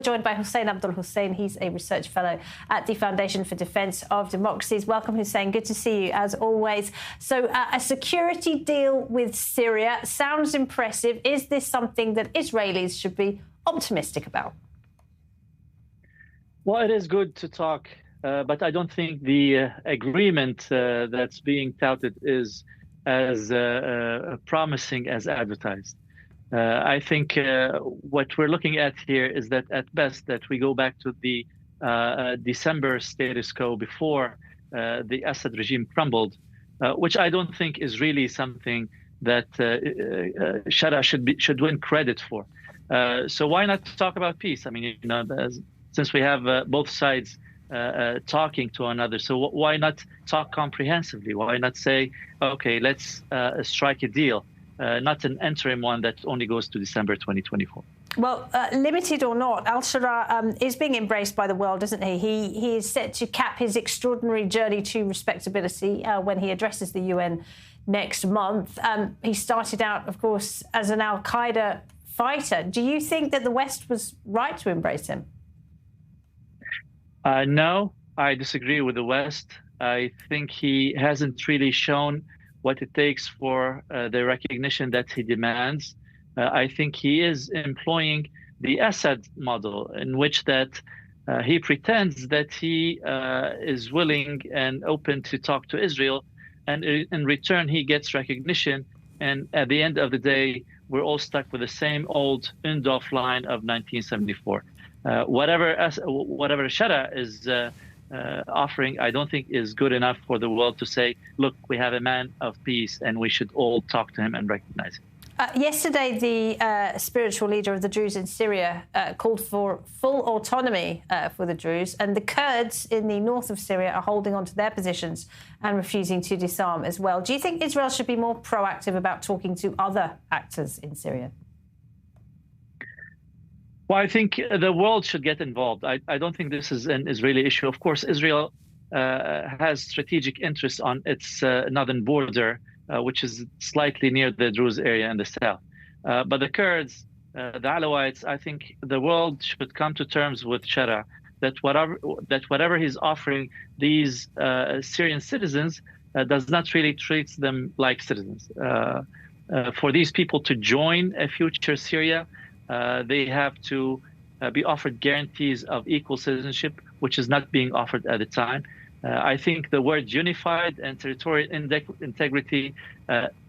Joined by Hussain Abdul-Hussain. He's a research fellow at the Foundation for Defence of Democracies. Welcome, Hussain. Good to see you, as always. So a security deal with Syria sounds impressive. Is this something that Israelis should be optimistic about? Well, it is good to talk, but I don't think the agreement that's being touted is as promising as advertised. I think what we're looking at here is that at best that we go back to the December status quo before the Assad regime crumbled, which I don't think is really something that Shara should win credit for. So why not talk about peace? I mean, since we have both sides talking to another, so why not talk comprehensively? Why not say, okay, let's strike a deal? Not an interim one that only goes to December 2024. Well, limited or not, al-Shara is being embraced by the world, isn't he? He is set to cap his extraordinary journey to respectability when he addresses the UN next month. He started out, of course, as an al-Qaeda fighter. Do you think that the West was right to embrace him? No, I disagree with the West. I think he hasn't really shown what it takes for the recognition that he demands. I think he is employing the Assad model, in which that he pretends that he is willing and open to talk to Israel, and in return he gets recognition. And at the end of the day, we're all stuck with the same old Undorf line of 1974. Whatever Shara is offering, I don't think is good enough for the world to say, look, we have a man of peace and we should all talk to him and recognize him. Yesterday, the spiritual leader of the Druze in Syria called for full autonomy for the Druze, and the Kurds in the north of Syria are holding on to their positions and refusing to disarm as well. Do you think Israel should be more proactive about talking to other actors in Syria? Well, I think the world should get involved. I don't think this is an Israeli issue. Of course, Israel has strategic interests on its northern border, which is slightly near the Druze area in the south. But the Kurds, the Alawites, I think the world should come to terms with Shara that whatever he's offering these Syrian citizens does not really treat them like citizens. For these people to join a future Syria, they have to be offered guarantees of equal citizenship, which is not being offered at the time. I think the word unified and territorial integrity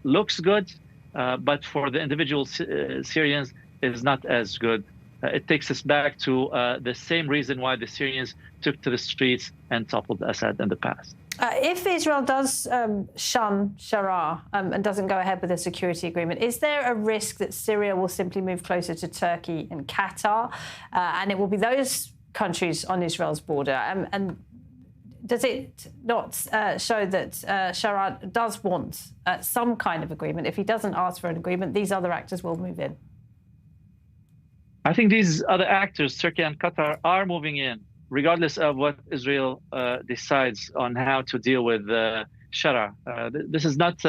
looks good, but for the individual Syrians, it is not as good. It takes us back to the same reason why the Syrians took to the streets and toppled Assad in the past. If Israel does shun Shara and doesn't go ahead with a security agreement, is there a risk that Syria will simply move closer to Turkey and Qatar, and it will be those countries on Israel's border? And does it not show that Shara does want some kind of agreement? If he doesn't ask for an agreement, these other actors will move in. I think these other actors, Turkey and Qatar, are moving in, regardless of what Israel decides on how to deal with Shara. This is not,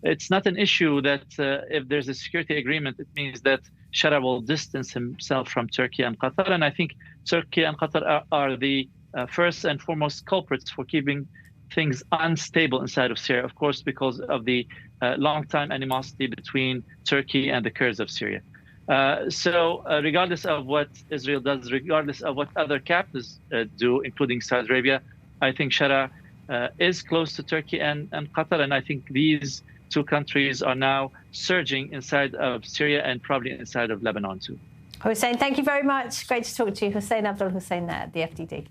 it's not an issue that if there's a security agreement, it means that Shara will distance himself from Turkey and Qatar. And I think Turkey and Qatar are the first and foremost culprits for keeping things unstable inside of Syria, of course, because of the long-time animosity between Turkey and the Kurds of Syria. So regardless of what Israel does, regardless of what other captors do, including Saudi Arabia, I think Shara is close to Turkey and Qatar. And I think these two countries are now surging inside of Syria and probably inside of Lebanon too. Hussain, thank you very much. Great to talk to you. Hussain Abdul-Hussain at the FDD.